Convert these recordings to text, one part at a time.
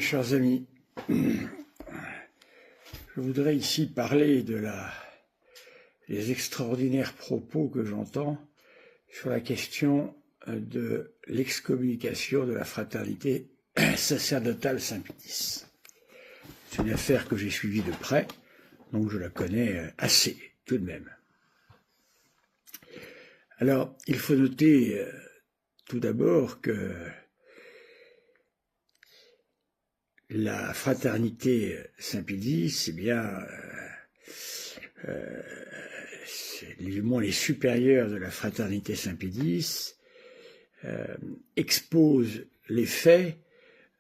chers amis, je voudrais ici parler des extraordinaires propos que j'entends sur la question de l'excommunication de la fraternité sacerdotale Saint-Pédis. C'est une affaire que j'ai suivie de près, donc je la connais assez, tout de même. Alors, il faut noter tout d'abord que la fraternité Saint-Pédis, c'est bien les supérieurs de la fraternité Saint-Pédis exposent les faits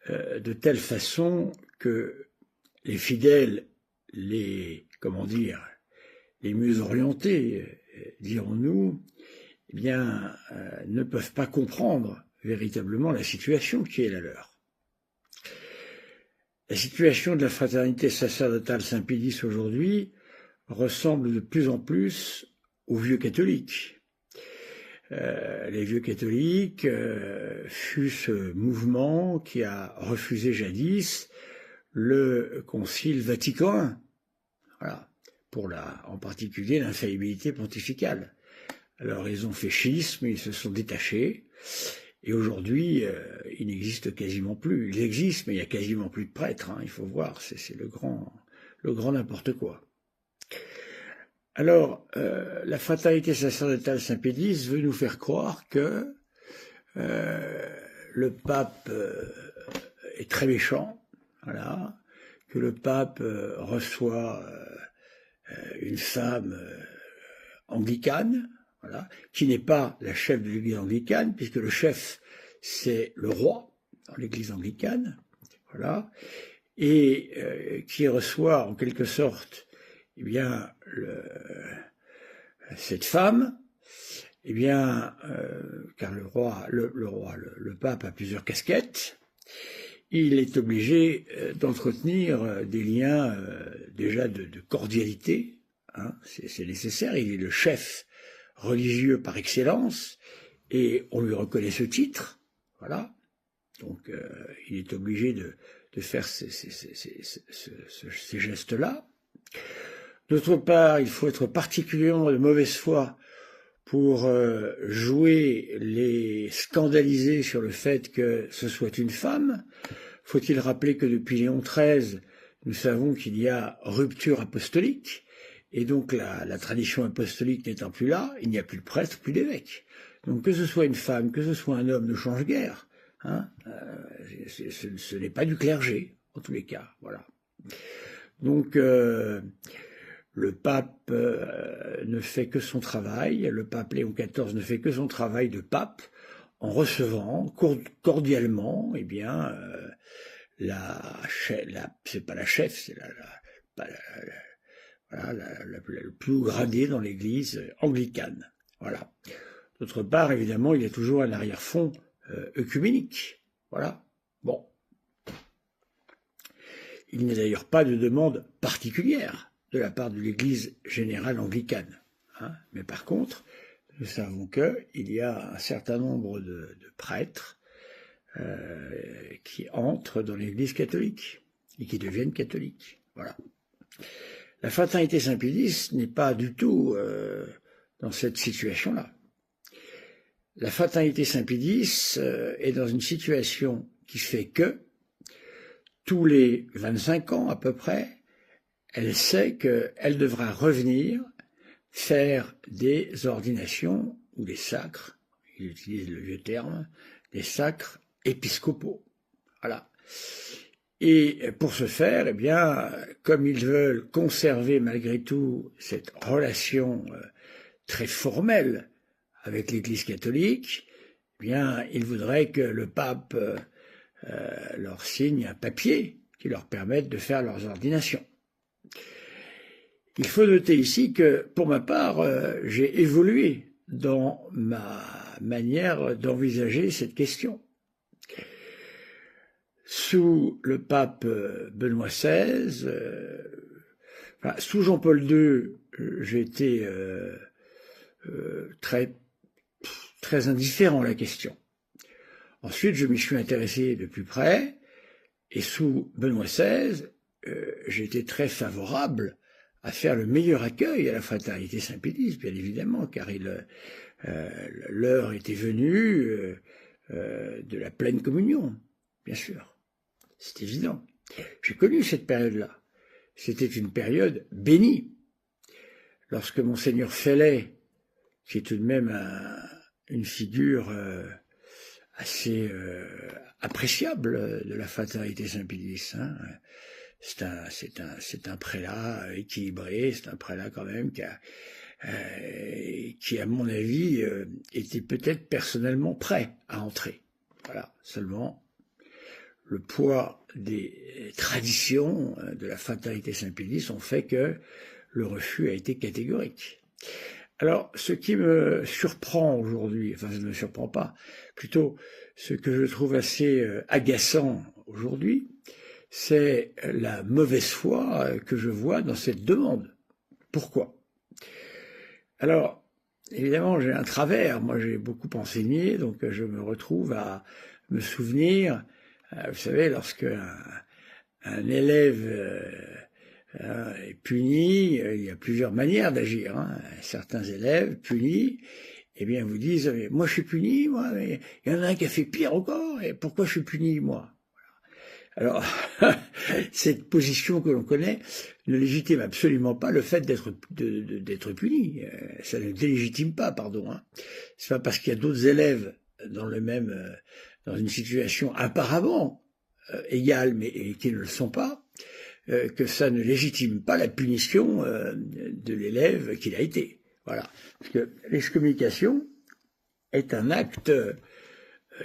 de telle façon que les fidèles, les mieux orientés, dirons-nous, eh bien, ne peuvent pas comprendre véritablement la situation qui est la leur. La situation de la fraternité sacerdotale Saint-Pédis aujourd'hui ressemble de plus en plus aux vieux catholiques. Les vieux catholiques fut ce mouvement qui a refusé jadis le Concile Vatican I, voilà, pour en particulier l'infaillibilité pontificale. Alors ils ont fait schisme, ils se sont détachés, et aujourd'hui il n'existe quasiment plus. Il existe, mais il n'y a quasiment plus de prêtres, il faut voir, c'est le grand n'importe quoi. Alors, la fraternité sacerdotale Saint-Pédis veut nous faire croire que le pape est très méchant, voilà, que le pape reçoit une femme anglicane, voilà, qui n'est pas la chef de l'église anglicane, puisque le chef, c'est le roi dans l'église anglicane, voilà, et qui reçoit en quelque sorte, eh bien, cette femme, eh bien, car le pape a plusieurs casquettes, il est obligé d'entretenir des liens déjà de cordialité, c'est nécessaire, il est le chef religieux par excellence, et on lui reconnaît ce titre, voilà, donc il est obligé de faire ces gestes-là. D'autre part, il faut être particulièrement de mauvaise foi pour jouer les scandalisés sur le fait que ce soit une femme. Faut-il rappeler que depuis Léon XIII, nous savons qu'il y a rupture apostolique, et donc la tradition apostolique n'étant plus là, il n'y a plus de prêtre, plus d'évêque. Donc que ce soit une femme, que ce soit un homme, ne change guère. Ce n'est pas du clergé, en tous les cas. Voilà. Donc le pape ne fait que son travail, le pape Léon XIV ne fait que son travail de pape en recevant cordialement, eh bien, c'est pas la chef, c'est le plus haut gradé dans l'église anglicane. Voilà. D'autre part, évidemment, il y a toujours un arrière-fond œcuménique. Voilà. Bon. Il n'y a d'ailleurs pas de demande particulière de la part de l'Église générale anglicane. Mais par contre, nous savons qu'il y a un certain nombre de prêtres qui entrent dans l'Église catholique et qui deviennent catholiques. Voilà. La fraternité Saint-Pédis n'est pas du tout dans cette situation-là. La fraternité Saint-Pédis est dans une situation qui fait que tous les 25 ans à peu près, elle sait qu'elle devra revenir faire des ordinations ou des sacres, il utilise le vieux terme, des sacres épiscopaux. Voilà. Et pour ce faire, eh bien, comme ils veulent conserver malgré tout cette relation très formelle avec l'Église catholique, eh bien, ils voudraient que le pape leur signe un papier qui leur permette de faire leurs ordinations. Il faut noter ici que, pour ma part, j'ai évolué dans ma manière d'envisager cette question. Sous le pape Benoît XVI, sous Jean-Paul II, j'étais très indifférent à la question. Ensuite, je m'y suis intéressé de plus près, Et sous Benoît XVI, j'ai été très favorable à faire le meilleur accueil à la fraternité Saint-Pédis, bien évidemment, car l'heure était venue de la pleine communion, bien sûr. C'est évident. J'ai connu cette période-là. C'était une période bénie. Lorsque Monseigneur Fellet, qui est tout de même une figure assez appréciable de la fraternité Saint-Pédis, hein, c'est un prélat équilibré, c'est un prélat quand même qui à mon avis, était peut-être personnellement prêt à entrer. Voilà, seulement le poids des traditions de la fraternité Saint-Pédis ont fait que le refus a été catégorique. Alors, ce qui me surprend aujourd'hui, enfin, ça ne me surprend pas, plutôt ce que je trouve assez agaçant aujourd'hui, c'est la mauvaise foi que je vois dans cette demande. Pourquoi ? Alors, évidemment, j'ai un travers. Moi, j'ai beaucoup enseigné, donc je me retrouve à me souvenir, vous savez, lorsque un élève est puni, il y a plusieurs manières d'agir. Hein. Certains élèves punis, eh bien, vous disent, moi, je suis puni, moi, mais il y en a un qui a fait pire encore, et pourquoi je suis puni, moi ? Alors, cette position que l'on connaît ne légitime absolument pas le fait d'être puni. Ça ne délégitime pas, pardon. Hein. C'est pas parce qu'il y a d'autres élèves dans une situation apparemment égale, mais qui ne le sont pas, que ça ne légitime pas la punition de l'élève qu'il a été. Voilà. Parce que l'excommunication est un acte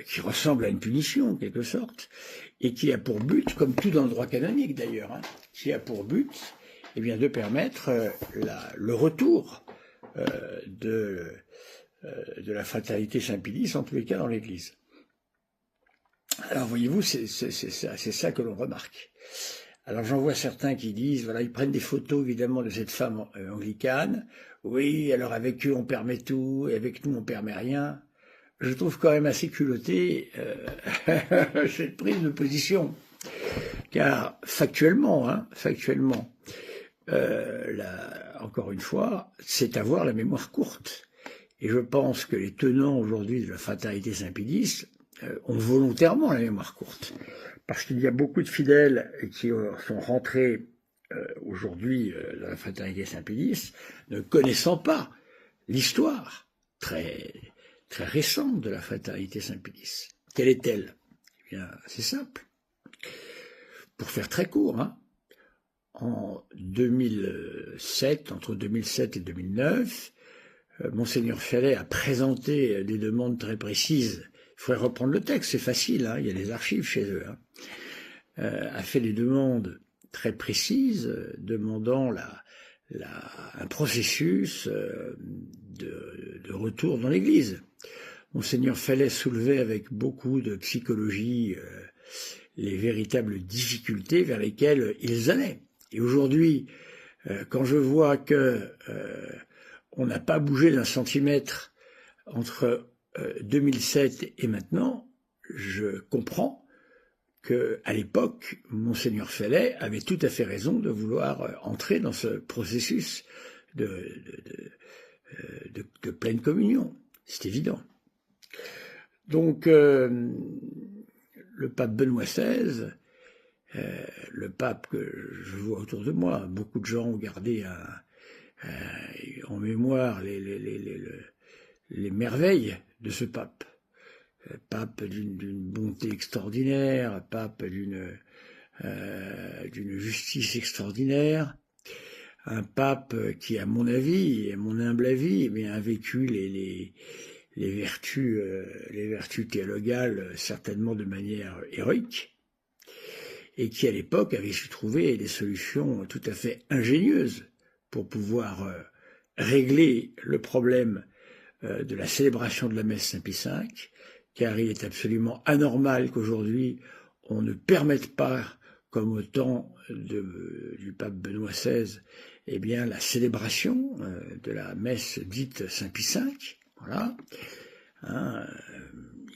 qui ressemble à une punition, en quelque sorte, et qui a pour but, comme tout dans le droit canonique d'ailleurs, hein, qui a pour but eh bien, de permettre le retour de la fraternité Saint-Pédis, en tous les cas dans l'Église. Alors voyez-vous, c'est ça que l'on remarque. Alors j'en vois certains qui disent, voilà, ils prennent des photos évidemment de cette femme anglicane, oui, alors avec eux on permet tout, et avec nous on permet rien. Je trouve quand même assez culotté cette prise de position, car factuellement, encore une fois, c'est avoir la mémoire courte. Et je pense que les tenants aujourd'hui de la fraternité Saint-Pédis ont volontairement la mémoire courte, parce qu'il y a beaucoup de fidèles qui sont rentrés aujourd'hui dans la fraternité Saint-Pédis, ne connaissant pas l'histoire très récente de la fraternité Saint-Pédis. Quelle est-elle ? Eh bien, c'est simple. Pour faire très court, hein, en 2007, entre 2007 et 2009, Monseigneur Fellet a présenté des demandes très précises. Il faudrait reprendre le texte, c'est facile, hein, il y a des archives chez eux. Hein. A fait des demandes très précises, demandant un processus de retour dans l'Église. Monseigneur Fellet soulevait avec beaucoup de psychologie les véritables difficultés vers lesquelles ils allaient. Et aujourd'hui, quand je vois que on n'a pas bougé d'un centimètre entre 2007 et maintenant, je comprends qu'à l'époque, Monseigneur Fellet avait tout à fait raison de vouloir entrer dans ce processus de pleine communion. C'est évident. Donc, le pape Benoît XVI, le pape que je vois autour de moi, beaucoup de gens ont gardé en mémoire les merveilles de ce pape. Pape d'une bonté extraordinaire, pape d'une justice extraordinaire, un pape qui, à mon avis, à mon humble avis, a vécu les vertus théologales certainement de manière héroïque, et qui à l'époque avait su trouver des solutions tout à fait ingénieuses pour pouvoir régler le problème de la célébration de la messe Saint-Pie V, car il est absolument anormal qu'aujourd'hui on ne permette pas, comme au temps du pape Benoît XVI, eh bien la célébration de la messe dite Saint-Pie V. Voilà. Hein,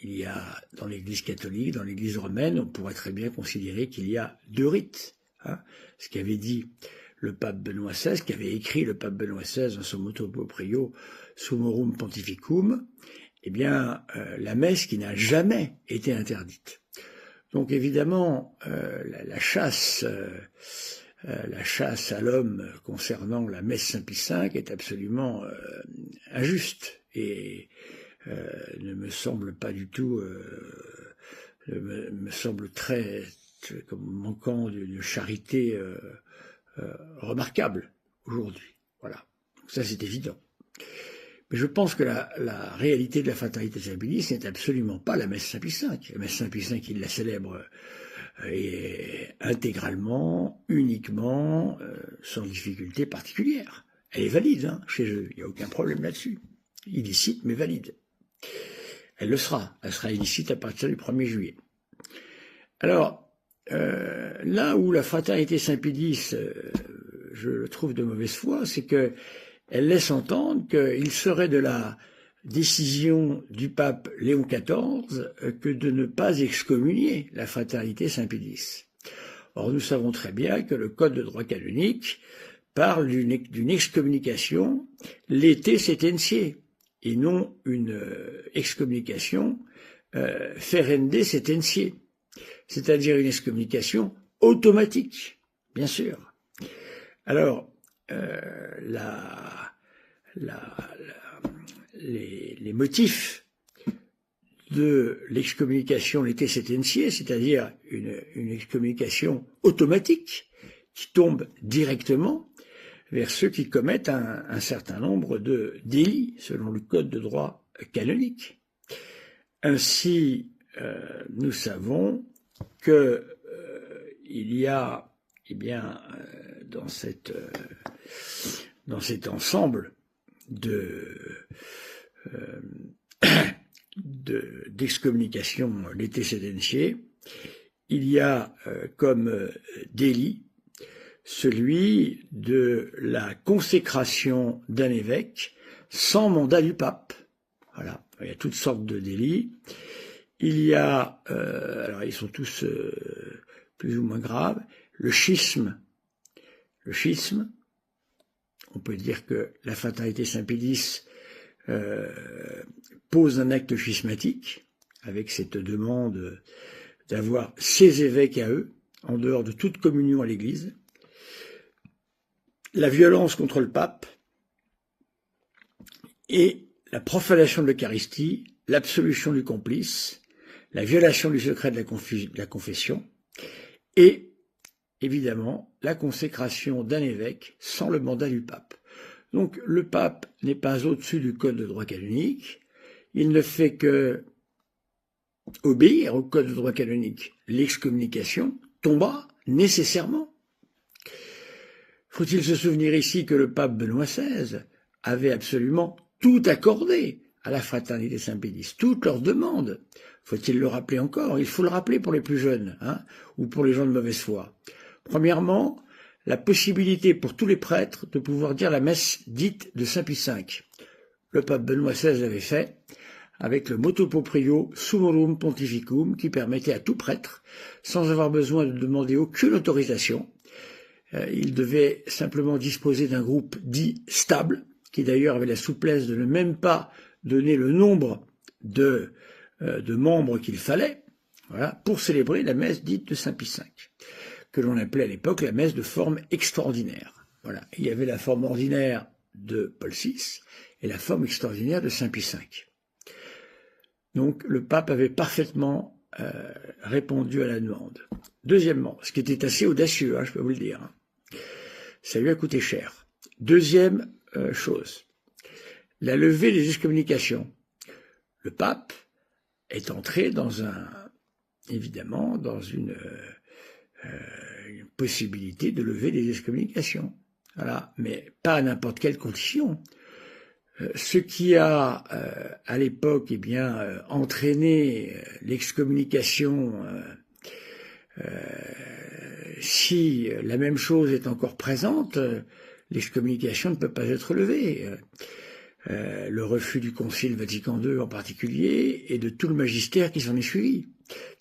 il y a dans l'Église catholique, dans l'Église romaine, on pourrait très bien considérer qu'il y a 2 rites. Hein, ce qu'avait dit le pape Benoît XVI, qu'avait écrit le pape Benoît XVI dans son Motu Proprio Summorum Pontificum, eh bien, la messe qui n'a jamais été interdite. Donc évidemment, la chasse à l'homme concernant la messe Saint-Pie V est absolument injuste et ne me semble pas du tout, me semble très comme manquant d'une charité remarquable aujourd'hui. Voilà, donc ça c'est évident. Mais je pense que la réalité de la fraternité Saint-Pie n'est absolument pas la messe Saint-Pie V. La messe Saint-Pie V, il la célèbre intégralement, uniquement, sans difficulté particulière. Elle est valide hein, chez eux, il n'y a aucun problème là-dessus. Illicite, mais valide. Elle le sera. Elle sera illicite à partir du 1er juillet. Alors, là où la fraternité Saint-Pie X, je le trouve de mauvaise foi, c'est que elle laisse entendre qu'il serait de la décision du pape Léon XIV que de ne pas excommunier la fraternité Saint-Pie X. Or, nous savons très bien que le Code de droit canonique parle d'une excommunication lete sententiae, et non une excommunication ferende sententiae, c'est-à-dire une excommunication automatique, bien sûr. Alors, les motifs de l'excommunication lete sententiae, c'est-à-dire une excommunication automatique qui tombe directement vers ceux qui commettent un certain nombre de délits selon le Code de droit canonique. Ainsi, nous savons que il y a, eh bien, dans cet ensemble d'excommunication lete sententiae, il y a comme délit celui de la consécration d'un évêque sans mandat du pape. Voilà, il y a toutes sortes de délits. Il y a, alors ils sont tous plus ou moins graves, le schisme. Le schisme, on peut dire que la fraternité Saint-Pie X pose un acte schismatique, avec cette demande d'avoir ses évêques à eux, en dehors de toute communion à l'Église. La violence contre le pape et la profanation de l'Eucharistie, l'absolution du complice, la violation du secret de la confession et, évidemment, la consécration d'un évêque sans le mandat du pape. Donc le pape n'est pas au-dessus du Code de droit canonique, il ne fait que obéir au Code de droit canonique. L'excommunication tombera nécessairement. Faut-il se souvenir ici que le pape Benoît XVI avait absolument tout accordé à la fraternité Saint-Pie X, toutes leurs demandes. Faut-il le rappeler encore? Il faut le rappeler pour les plus jeunes, hein, ou pour les gens de mauvaise foi. Premièrement, la possibilité pour tous les prêtres de pouvoir dire la messe dite de Saint-Pie V. Le pape Benoît XVI l'avait fait avec le Motu Proprio Summorum Pontificum qui permettait à tout prêtre, sans avoir besoin de demander aucune autorisation, il devait simplement disposer d'un groupe dit stable, qui d'ailleurs avait la souplesse de ne même pas donner le nombre de membres qu'il fallait, voilà, pour célébrer la messe dite de Saint-Pie V, que l'on appelait à l'époque la messe de forme extraordinaire. Voilà. Il y avait la forme ordinaire de Paul VI et la forme extraordinaire de Saint-Pie V. Donc le pape avait parfaitement répondu à la demande. Deuxièmement, ce qui était assez audacieux, hein, je peux vous le dire, hein, ça lui a coûté cher. Deuxième chose, la levée des excommunications. Le pape est entré évidemment dans une possibilité de lever des excommunications. Voilà, mais pas à n'importe quelle condition. Ce qui a, à l'époque, eh bien, entraîné l'excommunication, si la même chose est encore présente, l'excommunication ne peut pas être levée. le refus du Concile Vatican II en particulier, et de tout le magistère qui s'en est suivi.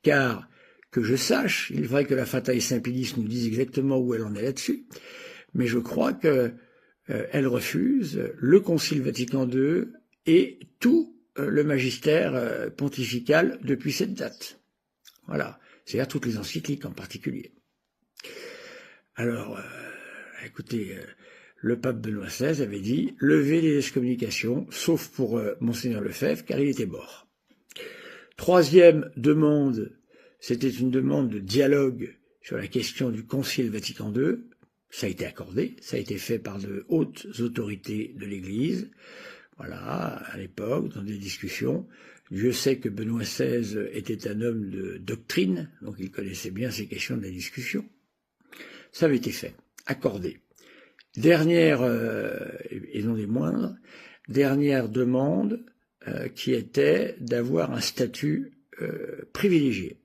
Car, que je sache, il est vrai que la Fatale Saint-Pilice nous dise exactement où elle en est là-dessus, mais je crois que elle refuse le Concile Vatican II et tout le magistère pontifical depuis cette date. Voilà, c'est-à-dire toutes les encycliques en particulier. Alors, écoutez, le pape Benoît XVI avait dit « Levez les excommunications, sauf pour Monseigneur Lefebvre, car il était mort ». Troisième demande, c'était une demande de dialogue sur la question du Concile Vatican II. Ça a été accordé, ça a été fait par de hautes autorités de l'Église. Voilà, à l'époque, dans des discussions. Dieu sait que Benoît XVI était un homme de doctrine, donc il connaissait bien ces questions de la discussion. Ça avait été fait, accordé. Dernière, et non des moindres, dernière demande qui était d'avoir un statut privilégié.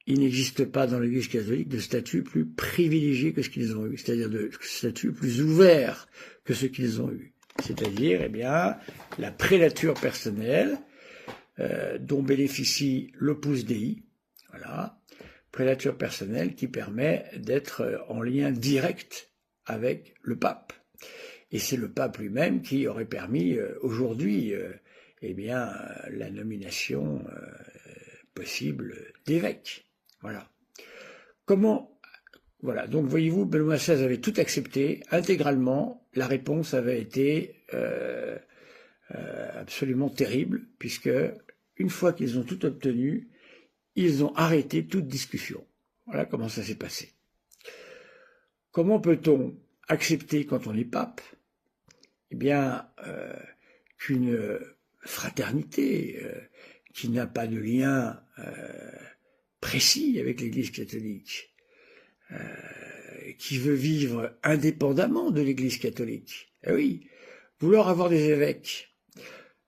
Il n'existe pas dans l'Église catholique de statut plus privilégié que ce qu'ils ont eu, c'est-à-dire de statut plus ouvert que ce qu'ils ont eu. C'est-à-dire, eh bien, la prélature personnelle dont bénéficie l'Opus Dei, voilà, prélature personnelle qui permet d'être en lien direct avec le pape. Et c'est le pape lui-même qui aurait permis aujourd'hui, eh bien, la nomination possible d'évêque. Voilà. Comment, voilà. Donc, voyez-vous, Benoît XVI avait tout accepté intégralement. La réponse avait été absolument terrible, puisque une fois qu'ils ont tout obtenu, ils ont arrêté toute discussion. Voilà comment ça s'est passé. Comment peut-on accepter, quand on est pape, eh bien, qu'une fraternité qui n'a pas de lien précis avec l'Église catholique, qui veut vivre indépendamment de l'Église catholique, eh oui, vouloir avoir des évêques,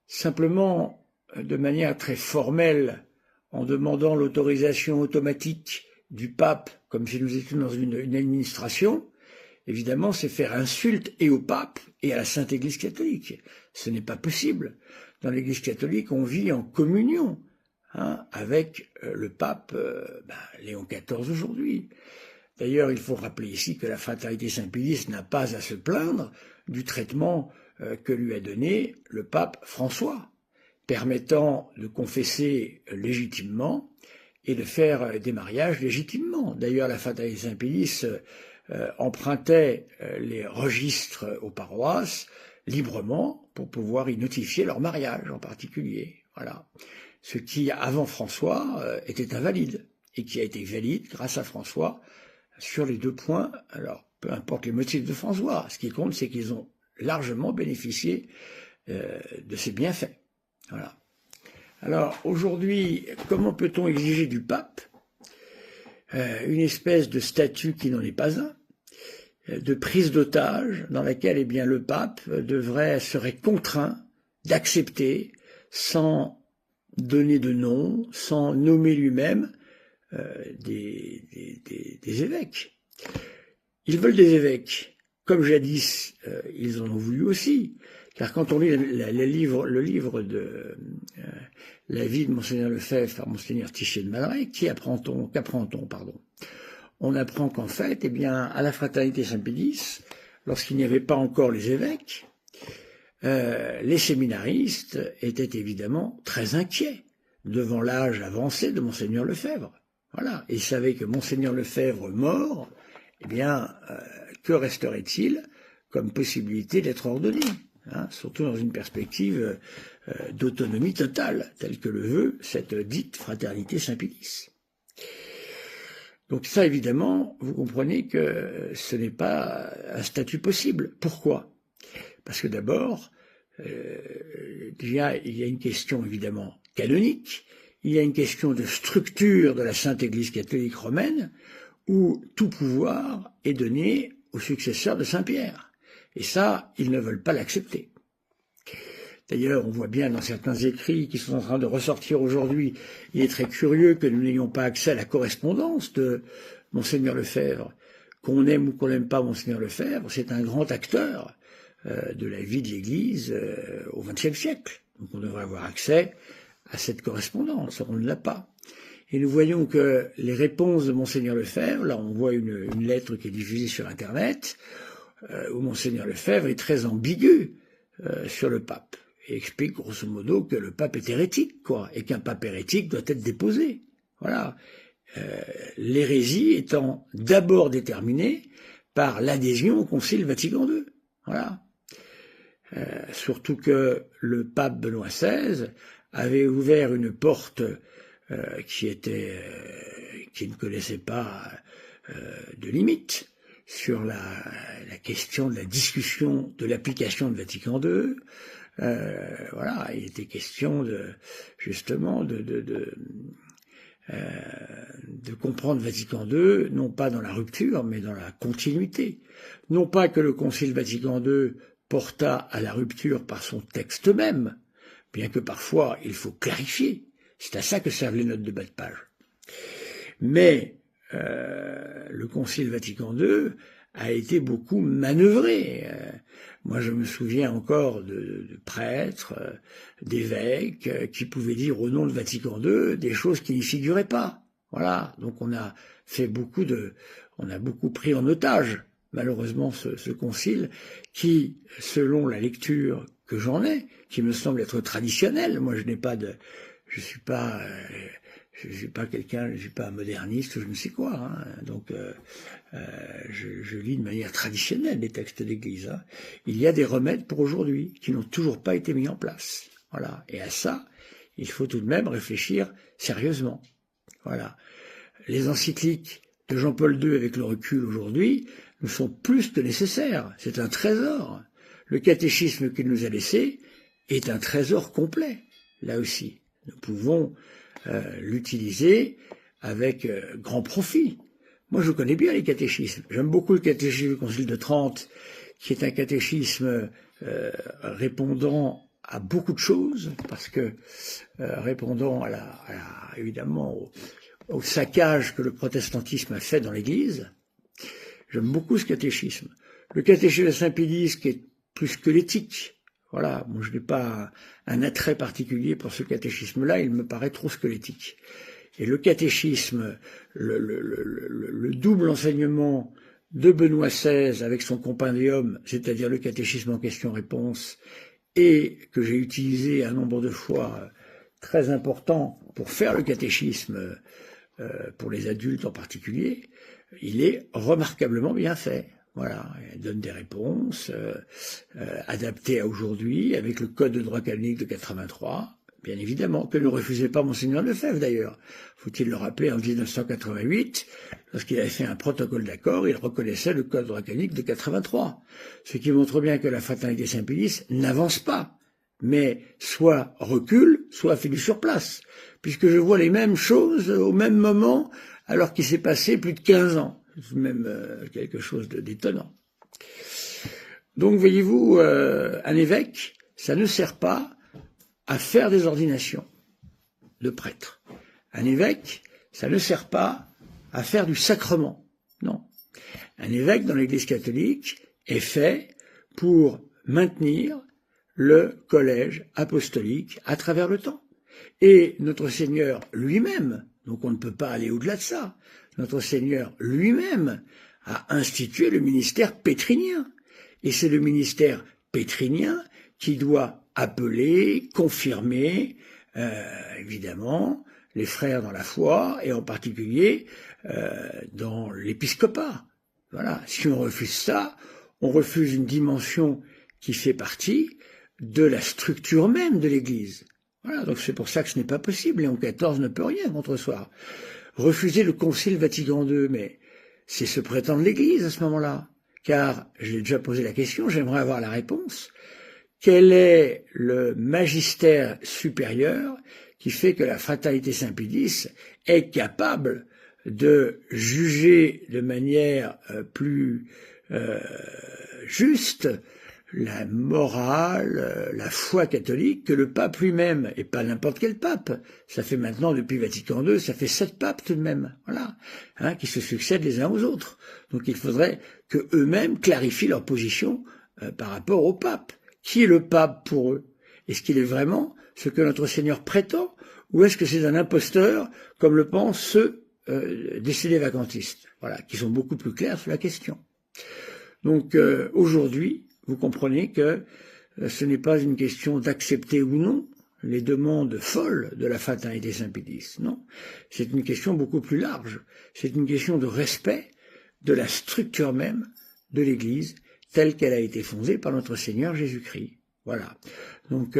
simplement de manière très formelle, en demandant l'autorisation automatique du pape, comme si nous étions dans une administration, évidemment, c'est faire insulte et au pape et à la Sainte Église catholique. Ce n'est pas possible. Dans l'Église catholique, on vit en communion avec le pape Léon XIV aujourd'hui. D'ailleurs, il faut rappeler ici que la Fraternité Saint-Pilice n'a pas à se plaindre du traitement que lui a donné le pape François, permettant de confesser légitimement et de faire des mariages légitimement. D'ailleurs, la Fraternité Saint-Pilice empruntait les registres aux paroisses librement pour pouvoir y notifier leur mariage en particulier. Voilà. Ce qui, avant François, était invalide et qui a été valide grâce à François sur les deux points. Alors, peu importe les motifs de François, ce qui compte, c'est qu'ils ont largement bénéficié de ces bienfaits. Voilà. Alors, aujourd'hui, comment peut-on exiger du pape une espèce de statut qui n'en est pas un, de prise d'otage, dans laquelle eh bien, le pape serait contraint d'accepter, sans donner de nom, sans nommer lui-même, des évêques. Ils veulent des évêques. Comme jadis, ils en ont voulu aussi. Car quand on lit le livre de La vie de Monseigneur Lefebvre par Monseigneur Tichet de Malaret, qu'apprend-on, on apprend qu'en fait, eh bien, à la Fraternité Saint-Pédis, lorsqu'il n'y avait pas encore les évêques, les séminaristes étaient évidemment très inquiets devant l'âge avancé de Monseigneur Lefebvre. Voilà. Ils savaient que Monseigneur Lefebvre mort, eh bien, que resterait-il comme possibilité d'être ordonné, surtout dans une perspective d'autonomie totale, telle que le veut cette dite Fraternité Saint-Pédis. Donc ça, évidemment, vous comprenez que ce n'est pas un statut possible. Pourquoi ? Parce que d'abord, il y a une question évidemment canonique, il y a une question de structure de la Sainte Église catholique romaine, où tout pouvoir est donné aux successeurs de Saint-Pierre. Et ça, ils ne veulent pas l'accepter. D'ailleurs, on voit bien dans certains écrits qui sont en train de ressortir aujourd'hui, il est très curieux que nous n'ayons pas accès à la correspondance de Monseigneur Lefebvre. Qu'on aime ou qu'on n'aime pas Monseigneur Lefebvre, c'est un grand acteur de la vie de l'Église au XXe siècle. Donc on devrait avoir accès à cette correspondance, on ne l'a pas. Et nous voyons que les réponses de Monseigneur Lefebvre, là on voit une lettre qui est diffusée sur Internet, où Monseigneur Lefebvre est très ambigu sur le pape, et explique grosso modo que le pape est hérétique, quoi, et qu'un pape hérétique doit être déposé. Voilà. L'hérésie étant d'abord déterminée par l'adhésion au Concile Vatican II. Voilà. Surtout que le pape Benoît XVI avait ouvert une porte qui ne connaissait pas de limite sur la question de la discussion de l'application de Vatican II. Voilà, il était question justement de comprendre Vatican II, non pas dans la rupture, mais dans la continuité. Non pas que le Concile Vatican II porta à la rupture par son texte même, bien que parfois il faut clarifier. C'est à ça que servent les notes de bas de page. Mais le Concile Vatican II a été beaucoup manœuvré. Moi, je me souviens encore de prêtres, d'évêques, qui pouvaient dire au nom de Vatican II des choses qui n'y figuraient pas. Voilà. Donc on a beaucoup pris en otage, malheureusement, ce concile, qui, selon la lecture que j'en ai, qui me semble être traditionnelle, moi je suis pas quelqu'un, je suis pas un moderniste, je ne sais quoi, hein. Donc je lis de manière traditionnelle les textes d'Église. Hein. Il y a des remèdes pour aujourd'hui qui n'ont toujours pas été mis en place. Voilà. Et à ça, il faut tout de même réfléchir sérieusement. Voilà. Les encycliques de Jean-Paul II avec le recul aujourd'hui nous sont plus que nécessaires. C'est un trésor. Le catéchisme qu'il nous a laissé est un trésor complet. Là aussi, nous pouvons l'utiliser avec grand profit. Moi, je connais bien les catéchismes. J'aime beaucoup le catéchisme du Concile de Trente, qui est un catéchisme répondant à beaucoup de choses, parce que répondant évidemment au saccage que le protestantisme a fait dans l'Église. J'aime beaucoup ce catéchisme. Le catéchisme de Saint-Pédis, qui est plus squelettique. Voilà, moi je n'ai pas un attrait particulier pour ce catéchisme-là, il me paraît trop squelettique. Et le catéchisme, le double enseignement de Benoît XVI avec son compendium, c'est-à-dire le catéchisme en question-réponse, et que j'ai utilisé un nombre de fois très important pour faire le catéchisme pour les adultes en particulier, il est remarquablement bien fait. Voilà, elle donne des réponses adaptées à aujourd'hui, avec le code de droit canonique de 83, bien évidemment, que ne refusait pas Monseigneur Lefebvre d'ailleurs. Faut-il le rappeler, en 1988, lorsqu'il avait fait un protocole d'accord, il reconnaissait le code de droit canonique de 83. Ce qui montre bien que la fraternité Saint-Pédis n'avance pas, mais soit recule, soit fait du surplace, puisque je vois les mêmes choses au même moment, alors qu'il s'est passé plus de 15 ans. C'est même quelque chose d'étonnant. Donc, voyez-vous, un évêque, ça ne sert pas à faire des ordinations de prêtres. Un évêque, ça ne sert pas à faire du sacrement. Non. Un évêque dans l'Église catholique est fait pour maintenir le collège apostolique à travers le temps. Et notre Seigneur lui-même, donc on ne peut pas aller au-delà de ça, notre Seigneur lui-même a institué le ministère pétrinien. Et c'est le ministère pétrinien qui doit appeler, confirmer, évidemment, les frères dans la foi, et en particulier dans l'épiscopat. Voilà. Si on refuse ça, on refuse une dimension qui fait partie de la structure même de l'Église. Voilà, donc c'est pour ça que ce n'est pas possible. Léon XIV ne peut rien contre soi. Refuser le Concile Vatican II, mais c'est se prétendre l'Église à ce moment-là. Car, j'ai déjà posé la question, j'aimerais avoir la réponse. Quel est le magistère supérieur qui fait que la fraternité Saint-Pédis est capable de juger de manière plus juste la morale, la foi catholique que le pape lui-même, et pas n'importe quel pape. Ça fait maintenant, depuis Vatican II, ça fait 7 papes tout de même, voilà, qui se succèdent les uns aux autres. Donc il faudrait que eux-mêmes clarifient leur position par rapport au pape. Qui est le pape pour eux? Est-ce qu'il est vraiment ce que notre Seigneur prétend, ou est-ce que c'est un imposteur, comme le pensent ceux décédés vacantistes, voilà, qui sont beaucoup plus clairs sur la question. Donc aujourd'hui, vous comprenez que ce n'est pas une question d'accepter ou non les demandes folles de la Fraternité Saint-Pédis, non. C'est une question beaucoup plus large. C'est une question de respect de la structure même de l'Église telle qu'elle a été fondée par notre Seigneur Jésus-Christ. Voilà. Donc,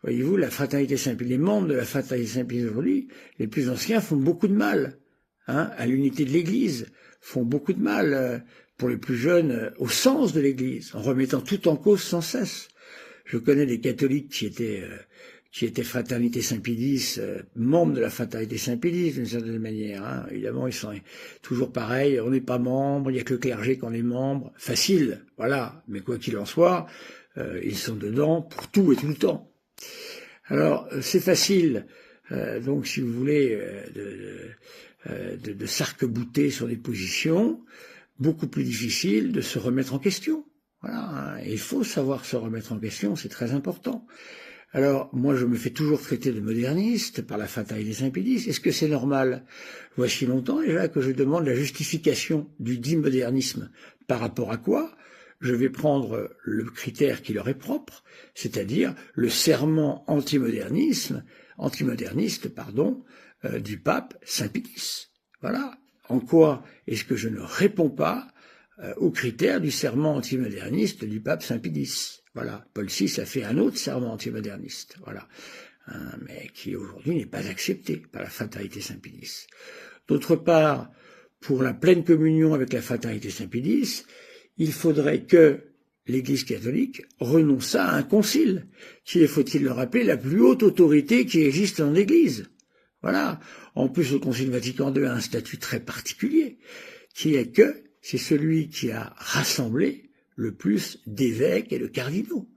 voyez-vous, la Fraternité Saint-Pédis, les membres de la Fraternité Saint-Pédis aujourd'hui, les plus anciens font beaucoup de mal à l'unité de l'Église, font beaucoup de mal pour les plus jeunes au sens de l'Église, en remettant tout en cause sans cesse. Je connais des catholiques qui étaient Fraternité Saint-Pédis, membres de la Fraternité Saint-Pédis d'une certaine manière. Évidemment, ils sont toujours pareils, on n'est pas membre, il n'y a que le clergé qu'on est membre. Facile, voilà, mais quoi qu'il en soit, ils sont dedans pour tout et tout le temps. Alors, c'est facile, donc si vous voulez, de s'arc-bouter sur des positions, beaucoup plus difficile de se remettre en question. Voilà, il faut savoir se remettre en question, c'est très important. Alors, moi, je me fais toujours traiter de moderniste par la Fraternité Saint-Pédis. Est-ce que c'est normal? Voici longtemps déjà que je demande la justification du dit modernisme. Par rapport à quoi? Je vais prendre le critère qui leur est propre, c'est-à-dire le serment antimoderniste, du pape Saint-Pédis. Voilà. En quoi est-ce que je ne réponds pas aux critères du serment antimoderniste du pape Saint-Pédis? Voilà. Paul VI a fait un autre serment antimoderniste. Voilà. Mais qui aujourd'hui n'est pas accepté par la Fraternité Saint-Pédis. D'autre part, pour la pleine communion avec la Fraternité Saint-Pédis, il faudrait que l'Église catholique renonce à un concile, qui est, faut-il le rappeler, la plus haute autorité qui existe dans l'Église. Voilà. En plus, le Concile Vatican II a un statut très particulier, qui est que c'est celui qui a rassemblé le plus d'évêques et de cardinaux.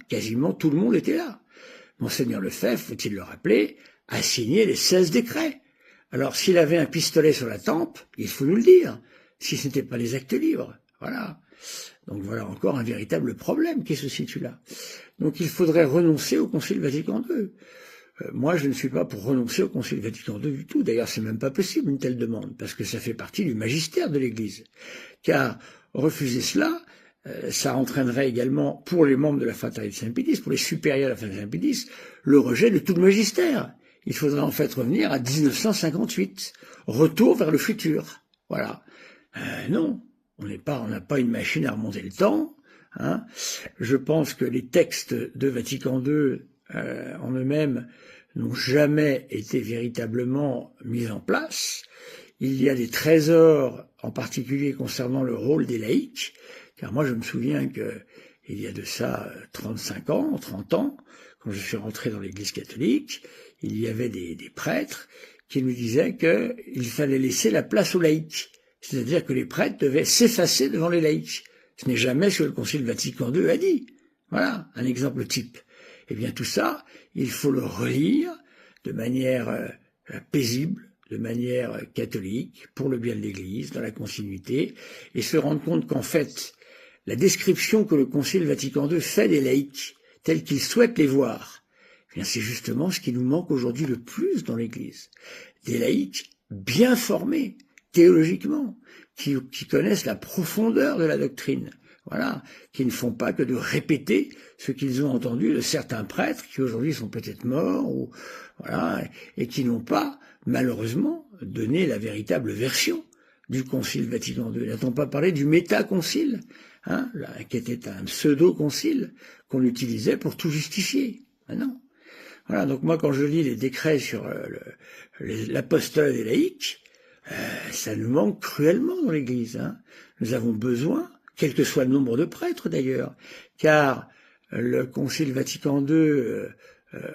Quasiment tout le monde était là. Monseigneur Lefebvre, faut-il le rappeler, a signé les 16 décrets. Alors, s'il avait un pistolet sur la tempe, il faut nous le dire, si ce n'était pas les actes libres. Voilà. Donc voilà encore un véritable problème qui se situe là. Donc il faudrait renoncer au Concile Vatican II. Moi, je ne suis pas pour renoncer au Concile Vatican II du tout. D'ailleurs, c'est même pas possible une telle demande, parce que ça fait partie du magistère de l'Église. Car refuser cela, ça entraînerait également, pour les membres de la Fraternité Saint-Pédis, pour les supérieurs de la Fraternité Saint-Pédis, le rejet de tout le magistère. Il faudrait en fait revenir à 1958, retour vers le futur. Voilà. Non, on n'a pas une machine à remonter le temps. Je pense que les textes de Vatican II en eux-mêmes n'ont jamais été véritablement mis en place. Il y a des trésors, en particulier concernant le rôle des laïcs, car moi je me souviens que il y a de ça 35 ans, 30 ans, quand je suis rentré dans l'Église catholique, il y avait des prêtres qui nous disaient qu'il fallait laisser la place aux laïcs, c'est-à-dire que les prêtres devaient s'effacer devant les laïcs. Ce n'est jamais ce que le Concile Vatican II a dit. Voilà, un exemple type. Eh bien tout ça, il faut le relire de manière paisible, de manière catholique, pour le bien de l'Église, dans la continuité, et se rendre compte qu'en fait, la description que le Concile Vatican II fait des laïcs, tels qu'il souhaite les voir, eh bien c'est justement ce qui nous manque aujourd'hui le plus dans l'Église. Des laïcs bien formés, théologiquement, qui connaissent la profondeur de la doctrine. Voilà, qui ne font pas que de répéter ce qu'ils ont entendu de certains prêtres qui aujourd'hui sont peut-être morts, ou voilà, et qui n'ont pas, malheureusement, donné la véritable version du Concile Vatican II. N'a-t-on pas parlé du métaconcile, qui était un pseudo-concile qu'on utilisait pour tout justifier? Non. Voilà, donc moi quand je lis les décrets sur l'apostolat des laïcs, ça nous manque cruellement dans l'Église. Nous avons besoin, quel que soit le nombre de prêtres d'ailleurs, car le Concile Vatican II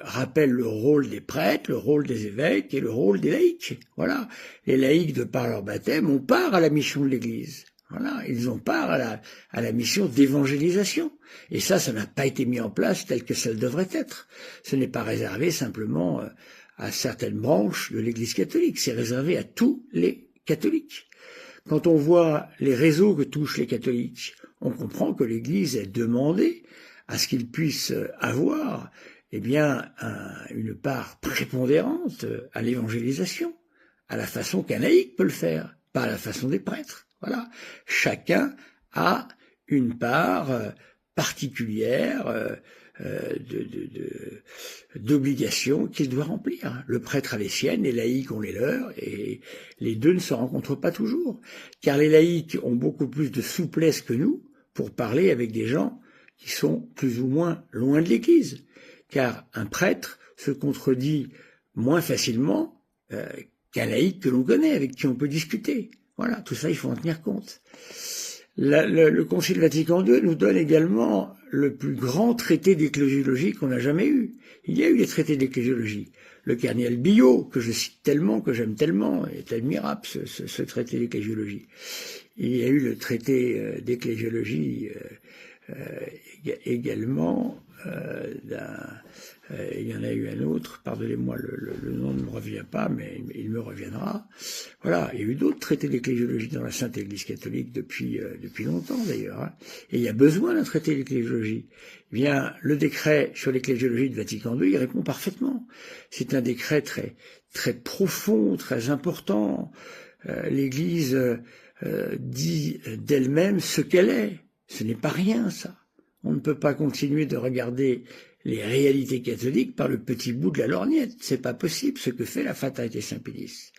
rappelle le rôle des prêtres, le rôle des évêques et le rôle des laïcs. Voilà, les laïcs, de par leur baptême, ont part à la mission de l'Église. Voilà, ils ont part à la mission d'évangélisation. Et ça n'a pas été mis en place tel que ça devrait être. Ce n'est pas réservé simplement à certaines branches de l'Église catholique, c'est réservé à tous les catholiques. Quand on voit les réseaux que touchent les catholiques, on comprend que l'Église est demandée à ce qu'ils puissent avoir eh bien, une part prépondérante à l'évangélisation, à la façon qu'un laïc peut le faire, pas à la façon des prêtres. Voilà. Chacun a une part particulière d'obligations qu'il doit remplir. Le prêtre a les siennes, les laïcs ont les leurs, et les deux ne se rencontrent pas toujours, car les laïcs ont beaucoup plus de souplesse que nous pour parler avec des gens qui sont plus ou moins loin de l'Église, car un prêtre se contredit moins facilement qu'un laïc que l'on connaît, avec qui on peut discuter. Voilà, tout ça, il faut en tenir compte. Le Concile Vatican II nous donne également le plus grand traité d'ecclésiologie qu'on a jamais eu. Il y a eu des traités d'ecclésiologie. Le cardinal Billot, que je cite tellement, que j'aime tellement, est admirable, ce traité d'ecclésiologie. Il y a eu le traité d'ecclésiologie également il y en a eu un autre, pardonnez-moi, le nom ne me revient pas, mais il me reviendra. Voilà, il y a eu d'autres traités d'ecclésiologie dans la Sainte Église catholique depuis longtemps d'ailleurs. Hein. Et il y a besoin d'un traité d'ecclésiologie. Eh bien, le décret sur l'ecclésiologie de Vatican II, il répond parfaitement. C'est un décret très, très profond, très important. L'Église dit d'elle-même ce qu'elle est. Ce n'est pas rien, ça. On ne peut pas continuer de regarder les réalités catholiques par le petit bout de la lorgnette. C'est pas possible, ce que fait la Fraternité Saint-Pédis.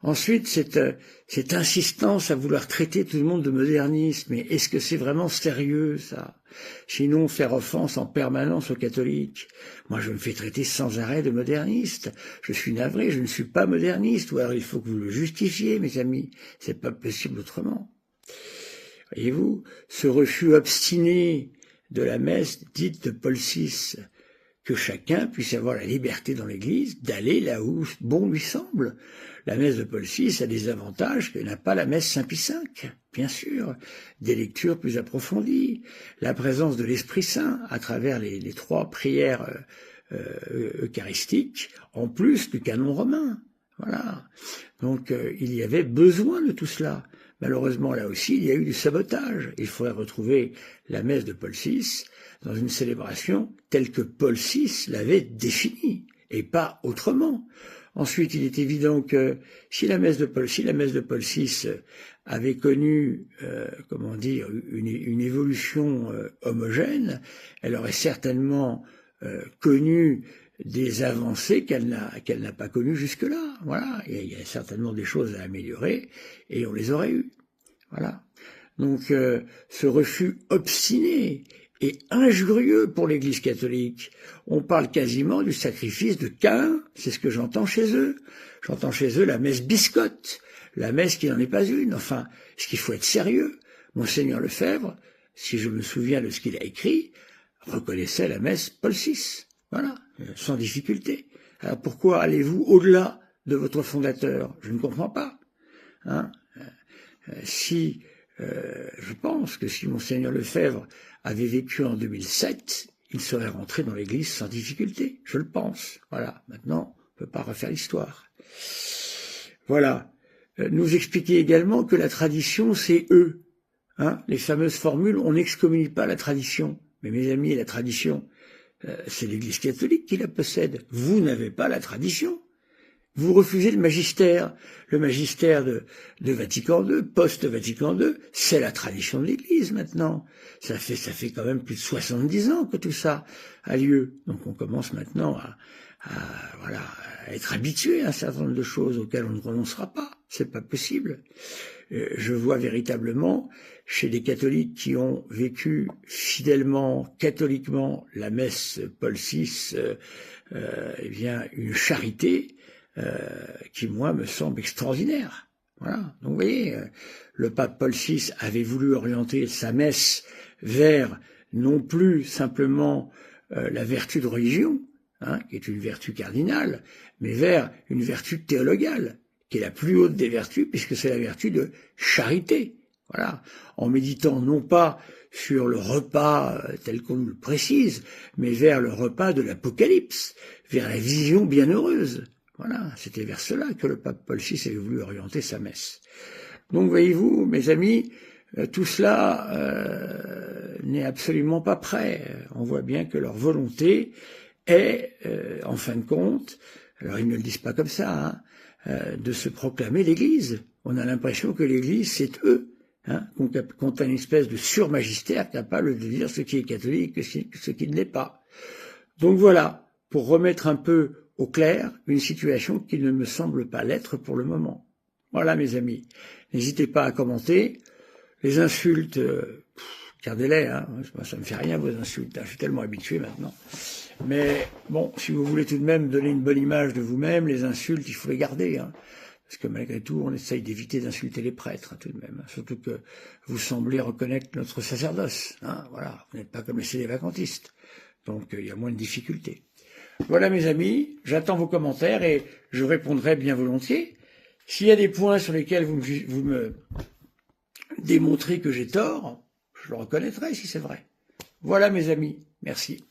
Ensuite, cette insistance à vouloir traiter tout le monde de moderniste. Mais est-ce que c'est vraiment sérieux, ça? Sinon, faire offense en permanence aux catholiques. Moi, je me fais traiter sans arrêt de moderniste. Je suis navré, je ne suis pas moderniste. Ou alors, il faut que vous le justifiez, mes amis. C'est pas possible autrement. Voyez-vous, ce refus obstiné de la messe dite de Paul VI, que chacun puisse avoir la liberté dans l'Église d'aller là où bon lui semble. La messe de Paul VI a des avantages que n'a pas la messe Saint-Pie V, bien sûr, des lectures plus approfondies, la présence de l'Esprit Saint à travers les trois prières eucharistiques, en plus du canon romain. Voilà. Donc il y avait besoin de tout cela. Malheureusement, là aussi, il y a eu du sabotage. Il faudrait retrouver la messe de Paul VI dans une célébration telle que Paul VI l'avait définie, et pas autrement. Ensuite, il est évident que si la messe de Paul VI avait connu, une évolution homogène, elle aurait certainement connu des avancées qu'elle n'a pas connues jusque-là. Voilà, il y a certainement des choses à améliorer et on les aurait eues. Voilà. Donc ce refus obstiné et injurieux pour l'Église catholique. On parle quasiment du sacrifice de Caïn, c'est ce que j'entends chez eux. J'entends chez eux la messe biscotte, la messe qui n'en est pas une. Enfin, est-ce qu'il faut être sérieux? Monseigneur Lefebvre, si je me souviens de ce qu'il a écrit, reconnaissait la messe Paul VI. Voilà, sans difficulté. Alors pourquoi allez-vous au-delà de votre fondateur? Je ne comprends pas. Hein? Je pense que si Monseigneur Lefebvre avait vécu en 2007, il serait rentré dans l'Église sans difficulté. Je le pense. Voilà. Maintenant, on ne peut pas refaire l'histoire. Voilà. Nous expliquer également que la tradition, c'est eux. Hein? Les fameuses formules, on n'excommunie pas la tradition. Mais mes amis, la tradition, c'est l'Église catholique qui la possède. Vous n'avez pas la tradition. Vous refusez le magistère. Le magistère de Vatican II, post-Vatican II, c'est la tradition de l'Église maintenant. Ça fait quand même plus de 70 ans que tout ça a lieu. Donc on commence maintenant à être habitué à un certain nombre de choses auxquelles on ne renoncera pas. C'est pas possible. Je vois véritablement chez des catholiques qui ont vécu fidèlement, catholiquement, la messe Paul VI, une charité qui, moi, me semble extraordinaire. Voilà. Donc, vous voyez, le pape Paul VI avait voulu orienter sa messe vers non plus simplement la vertu de religion, hein, qui est une vertu cardinale, mais vers une vertu théologale, qui est la plus haute des vertus, puisque c'est la vertu de charité. Voilà. En méditant non pas sur le repas tel qu'on nous le précise, mais vers le repas de l'Apocalypse, vers la vision bienheureuse. Voilà, c'était vers cela que le pape Paul VI avait voulu orienter sa messe. Donc, voyez-vous, mes amis, tout cela n'est absolument pas prêt. On voit bien que leur volonté est, en fin de compte, alors ils ne le disent pas comme ça, de se proclamer l'Église. On a l'impression que l'Église, c'est eux, qu'on a une espèce de surmagistère capable de dire ce qui est catholique et ce qui ne l'est pas. Donc voilà, pour remettre un peu au clair une situation qui ne me semble pas l'être pour le moment. Voilà, mes amis. N'hésitez pas à commenter. Les insultes, gardez-les, moi, ça me fait rien vos insultes, je suis tellement habitué maintenant. Mais bon, si vous voulez tout de même donner une bonne image de vous-même, les insultes, il faut les garder, parce que malgré tout, on essaye d'éviter d'insulter les prêtres, tout de même. Surtout que vous semblez reconnaître notre sacerdoce, voilà, vous n'êtes pas comme les sédévacantistes. Donc il y a moins de difficultés. Voilà, mes amis, j'attends vos commentaires et je répondrai bien volontiers. S'il y a des points sur lesquels vous me démontrez que j'ai tort, je le reconnaîtrai si c'est vrai. Voilà, mes amis, merci.